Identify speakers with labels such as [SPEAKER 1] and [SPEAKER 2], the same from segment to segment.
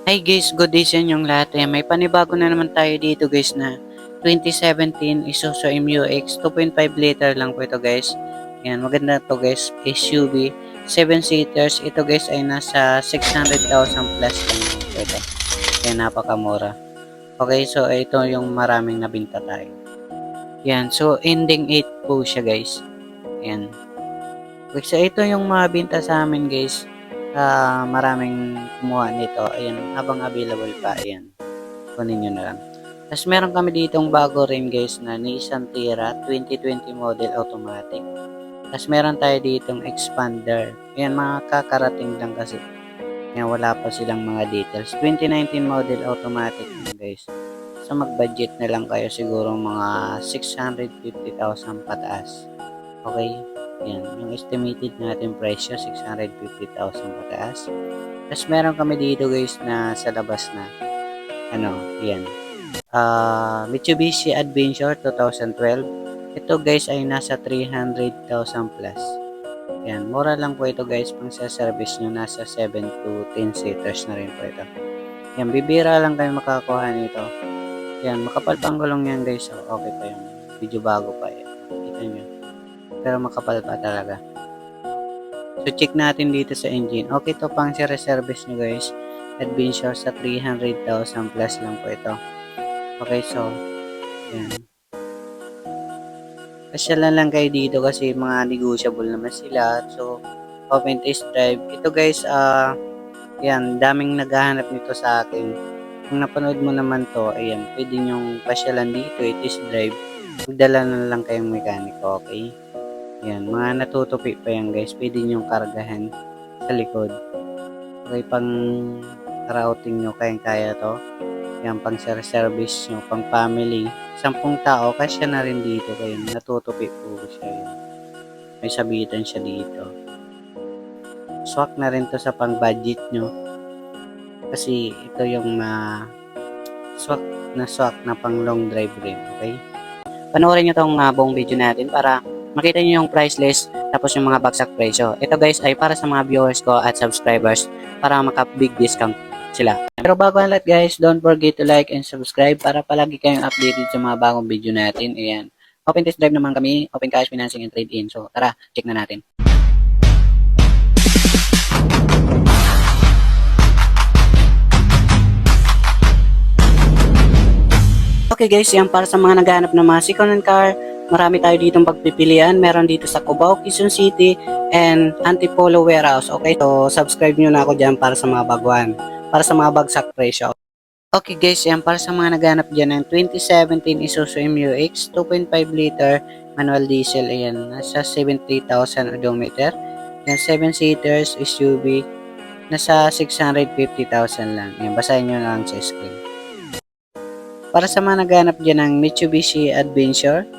[SPEAKER 1] Hi guys, good day sa inyong lahat. May panibago na naman tayo dito guys na 2017 Isuzu MU-X 2.5 liter lang po ito guys. Yan, maganda to guys. SUV, 7 seaters. Ito guys ay nasa 600,000 plus lang po ito. Kaya napakamura. Okay, so ito yung maraming nabinta tayo. Yan, so ending 8 po siya guys. Yan. Okay, so ito yung mabinta sa amin guys. Maraming kumuha nito. Ayan, habang available pa. Ayan, kunin nyo na lang. Tapos meron kami ditong bago rin guys na Nissan Terra 2020 model automatic. Tapos meron tayo ditong Expander. Ayan, mga kakarating lang kasi. Ayan, wala pa silang mga details. 2019 model automatic guys. So mag-budget na lang kayo siguro mga 650,000 pataas. Okay? Yan, yung estimated natin presyo 650,000 pataas. Tapos meron kami dito guys na sa labas na yan. Mitsubishi Adventure 2012. Ito guys ay nasa 300,000 plus. Yan, mura lang po ito guys, pang sa service nyo nasa 7 to 10 seaters na rin po ito. Yan, bibira lang kayo makakuha nito. Yan, makapal pang gulong yan guys. So, okay pa yung video bago pa yan. Kita nyo. Pero makapal pa talaga. So check natin dito sa engine. Okay to pang sa service nyo guys. Adventure sa 300,000 plus lang po ito. Okay, so yan. Pasyalan lang kayo dito kasi mga negotiable naman sila. So open test drive. Ito guys, yan, daming naghahanap nito sa akin. Kung napanood mo naman to, ayan, pwede nyong pasyalan dito, test drive. Magdala na lang kayong mekaniko, okay? Yan, mga natutupi pa yan guys. Pwede nyong kargahan sa likod. Okay, pang routing nyo, kaya to. Yan, pang service nyo, pang family. 10 tao, kasya na rin dito kayo. Natutupi po siya yun. May sabitan siya dito. Swak na rin to sa pang budget nyo. Kasi ito yung swak na pang long drive rin. Okay? Panoorin nyo tong buong video natin para makita nyo yung price list tapos yung mga bagsak presyo. Ito guys ay para sa mga viewers ko at subscribers para maka-big discount sila. Pero bago ang lahat guys, don't forget to like and subscribe para palagi kayong updated sa mga bagong video natin. Ayan. Open test drive naman kami, open cash financing and trade-in. So tara, check na natin. Okay guys, yan para sa mga naghahanap ng mga second-hand car. Marami tayo ditong pagpipilian. Meron dito sa Cubao, Quezon City, and Antipolo Warehouse. Okay, so subscribe nyo na ako dyan para sa mga baguhan. Para sa mga bagsak presyo. Okay guys, yan para sa mga naghahanap dyan ng 2017 Isuzu MU-X 2.5 liter manual diesel. Ayan, nasa 70,000 odometer. Yan, 7 seaters SUV. Nasa 650,000 lang. Yan, basahin nyo lang sa screen. Para sa mga naghahanap dyan ng Mitsubishi Adventure,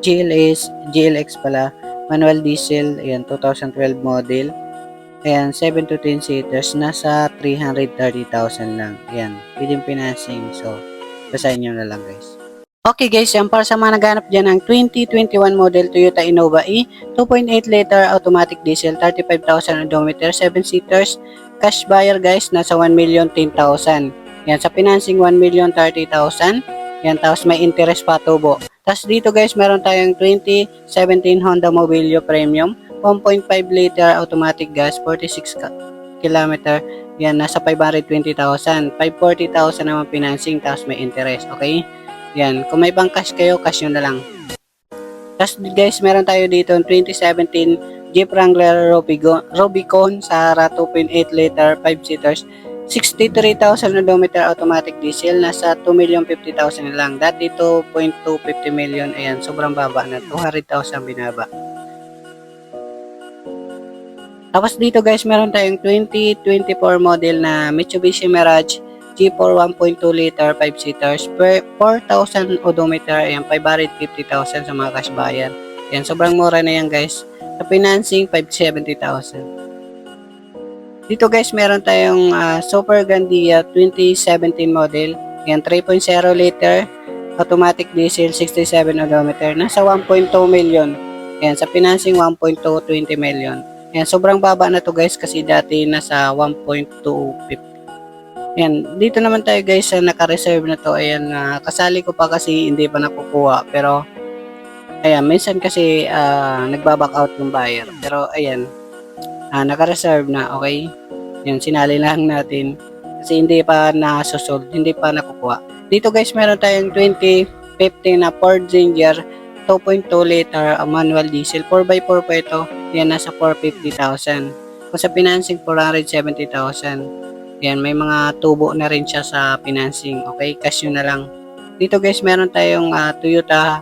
[SPEAKER 1] GLX pala, manual diesel, ayan, 2012 model, ayan, 7 to 10 seaters, nasa 330,000 lang, ayan, pwedeng financing, so, basahin nyo na lang guys. Okay guys, yan para sa mga naghahanap dyan ng 2021 model Toyota Innova E, 2.8 liter automatic diesel, 35,000 odometer, 7 seaters, cash buyer guys, nasa 1,010,000. Yan, sa financing 1,030,000. Yan, tapos may interest pa tubo. Tapos dito guys, meron tayong 2017 Honda Mobilio Premium, 1.5 liter automatic gas, 46 km. Yan, nasa 520,000. 540,000 naman financing, tapos may interest. Okay? Yan, kung may bang cash kayo, cash nyo na lang. Tapos guys, meron tayo dito 2017 Jeep Wrangler Rubicon Sahara 2.8 liter, 5 seaters, 63,000 odometer automatic diesel, nasa 2,050,000 na lang. Dati 2.250 million. Ayan, sobrang baba na. 200,000 binaba. Tapos dito guys, meron tayong 2024 model na Mitsubishi Mirage G4 1.2 liter 5 seaters, 4,000 odometer. Ayan, 550,000 sa mga cash buyer. Ayan, sobrang mura na yan guys. Sa financing, 570,000. Dito guys, meron tayong Super Gandia 2017 model. Yan, 3.0 liter automatic diesel, 67 odometer. Nasa 1.2 million. Yan, sa financing 1.220 million. Yan, sobrang baba na to guys kasi dati nasa 1.250. Ayan, dito naman tayo guys sa naka-reserve na to. Ayan, kasali ko pa kasi hindi pa nakukuha. Pero, ayan, minsan kasi nagbaback out yung buyer. Pero, ayan, naka-reserve na, okay? Ayan, sinali lang natin. Kasi hindi pa nasusold, hindi pa nakukuha. Dito guys, meron tayong 2015 na Ford Ranger 2.2 liter manual diesel. 4x4 pa ito. Yan, nasa 450,000. Kung sa financing, 470,000. Yan, may mga tubo na rin siya sa financing. Okay, cash yun na lang. Dito guys, meron tayong Toyota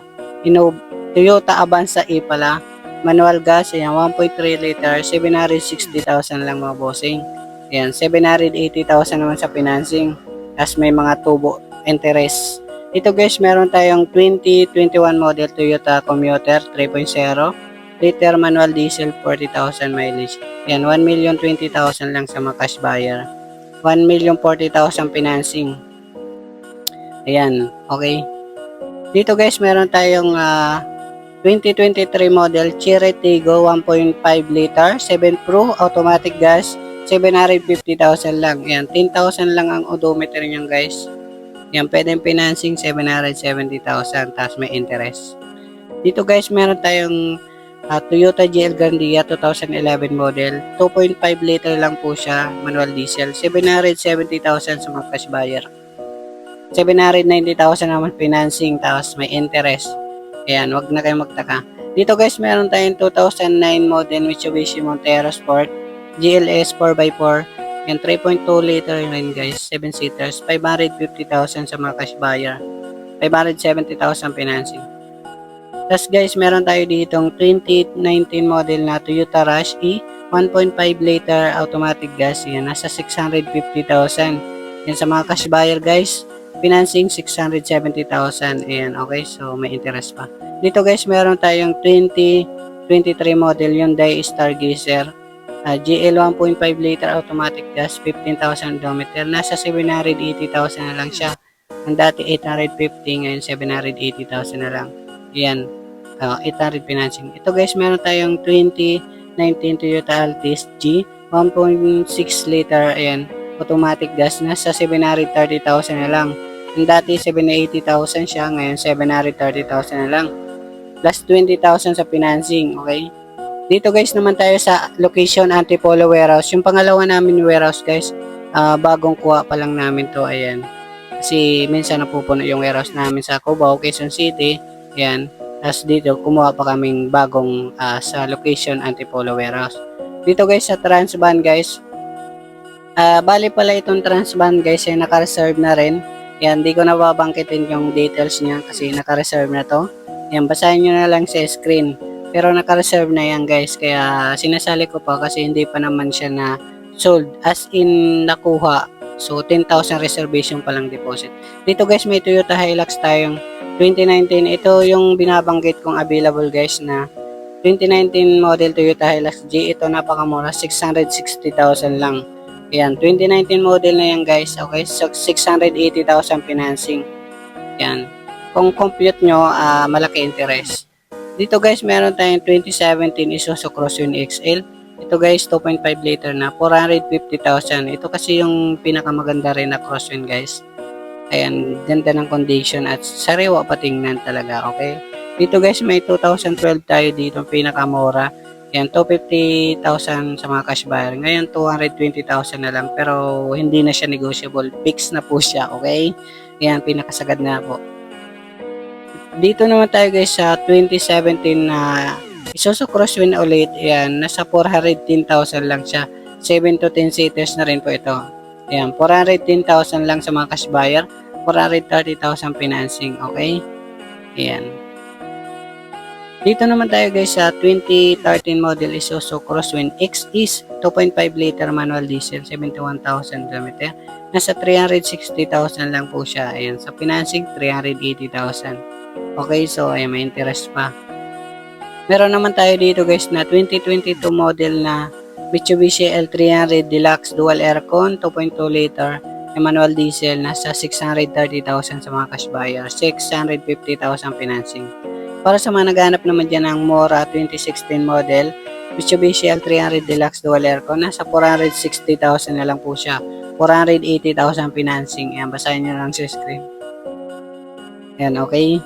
[SPEAKER 1] Avanza E pala. Manual gas, yan, 1.3 liter, 760,000 lang mga bossing. Yan, 780,000 naman sa financing. Tapos may mga tubo, interest. Ito guys, meron tayong 2021 model Toyota Commuter 3.0 liter manual diesel, 40,000 mileage. Yan, 1,020,000 lang sa mga cash buyer. 1,040,000 financing. Ayan, okay. Dito guys, meron tayong 2023 model Cherry Tiggo 1.5 liter 7 Pro automatic gas, 750,000 lang. Ayan, 10,000 lang ang odometer niyan guys. Yan, pwedeng financing 770,000 tapos may interest. Dito guys, meron tayong Toyota GL Grandia 2011 model. 2.5 liter lang po siya, manual diesel. 770,000 sa mga cash buyer. 790,000 naman financing, tapos may interest. Ayan, wag na kayo magtaka. Dito guys, meron tayong 2009 model Mitsubishi Montero Sport GLS 4x4. Yan, 3.2 liter rin guys, 7 seaters. 550,000 sa mga cash buyer. 570,000 financing. Tapos guys, meron tayo ditong 2019 model na Toyota Rush E 1.5 liter automatic gas. Yan, nasa 650,000. Yan sa mga cash buyer guys. Financing 670,000. Ayan, okay. So, may interest pa. Dito guys, meron tayong 2023 model Hyundai Stargazer. GL 1.5 liter automatic gas, 15,000 odometer. Nasa 780,000 na lang siya. Ang dati 850, ngayon 780,000 na lang. Ayan, 800 financing. Ito guys, meron tayong 2019 Toyota Altis G 1.6 liter, ayan, automatic gas, nasa 730,000 na lang. Ang dati 780,000 siya, ngayon 730,000 na lang. Plus 20,000 sa financing, okay? Dito guys naman tayo sa location Antipolo Warehouse. Yung pangalawa namin warehouse guys, bagong kuha pa lang namin to, ayan. Kasi minsan napupuno yung warehouse namin sa Cubao, Quezon City. Yan. Tapos dito, kumuha pa kaming bagong sa location Antipolo Warehouse. Dito guys, sa Transban guys. Bali pala itong Transban guys ay naka-reserve na rin. Yan, di ko na babangkitin yung details niya kasi naka-reserve na to. Yan, basahin nyo na lang sa screen. Pero naka-reserve na yan guys. Kaya sinasali ko pa kasi hindi pa naman siya na sold. As in, nakuha. So, 10,000 reservation pa lang deposit. Dito guys, may Toyota Hilux tayong 2019. Ito yung binabanggit kong available guys na 2019 model Toyota Hilux G. Ito napakamura, 660,000 lang. Ayan, 2019 model na yan guys. Okay, so 680,000 financing. Ayan. Kung compute nyo, malaki interest. Dito guys, meron tayong 2017 Isuzu Crosswind XL. Ito guys, 2.5 liter na, 450,000. Ito kasi yung pinakamaganda rin na Crosswind guys. Ayan, ganda ng condition at sariwa pa tingnan talaga, okay? Dito guys, may 2012 tayo dito, pinakamura. Ayan, 250,000 sa mga cash buyer. Ngayon, 220,000 na lang, pero hindi na siya negotiable. Fix na po siya, okay? Ayan, pinakasagad na po. Dito naman tayo guys sa 2017 na Isuzu Crosswind ulit. Ayan, nasa 410,000 lang siya. 7 to 10 seaters na rin po ito. Ayan, 410,000 lang sa mga cash buyer. 430,000 financing, okay? Ayan. Dito naman tayo guys sa 2013 model Isuzu Crosswind XE 2.5 liter manual diesel, 71,000 km. Nasa 360,000 lang po siya. Ayan, sa financing 380,000. Okay, so ay may interest pa. Meron naman tayo dito guys na 2022 model na Mitsubishi L300 Deluxe Dual Aircon 2.2 liter manual diesel, nasa 630,000 sa mga cash buyer, 650,000 financing. Para sa mga naghanap naman dyan ng Mora 2016 model Mitsubishi L300 Deluxe Dual Aircon, nasa 460,000 na lang po siya. 480,000 financing. Ayan, basahin nyo lang sa screen. Ayan, okay.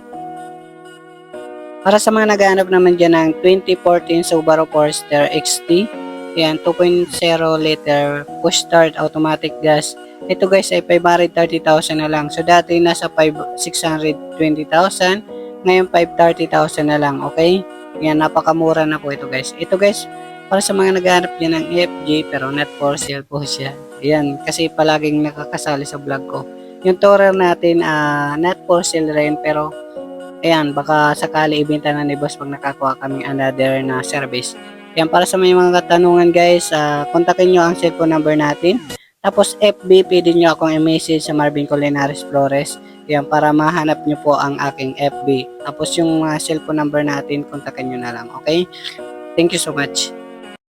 [SPEAKER 1] Para sa mga naghahanap naman dyan ng 2014 Subaru Forester XT, ayan, 2.0 liter push start automatic gas. Ito guys ay 530,000 na lang. So dati nasa 620,000, ngayon 530,000 na lang, okay? Ayan, napakamura na po ito guys. Ito guys, para sa mga naghahanap dyan ng FJ pero not for sale po siya. Ayan, kasi palaging nakakasali sa vlog ko. Yung Tourer natin, not for sale rin pero ayan, baka sakali ibenta na ni boss pag nakakuha kami another na service. Ayan, para sa may mga katanungan guys, kontakin nyo ang cellphone number natin. Tapos FB, pwede nyo akong i-message sa Marvin Colinares Flores. Ayan, para mahanap nyo po ang aking FB. Tapos yung cellphone number natin, kontakin nyo na lang, okay? Thank you so much.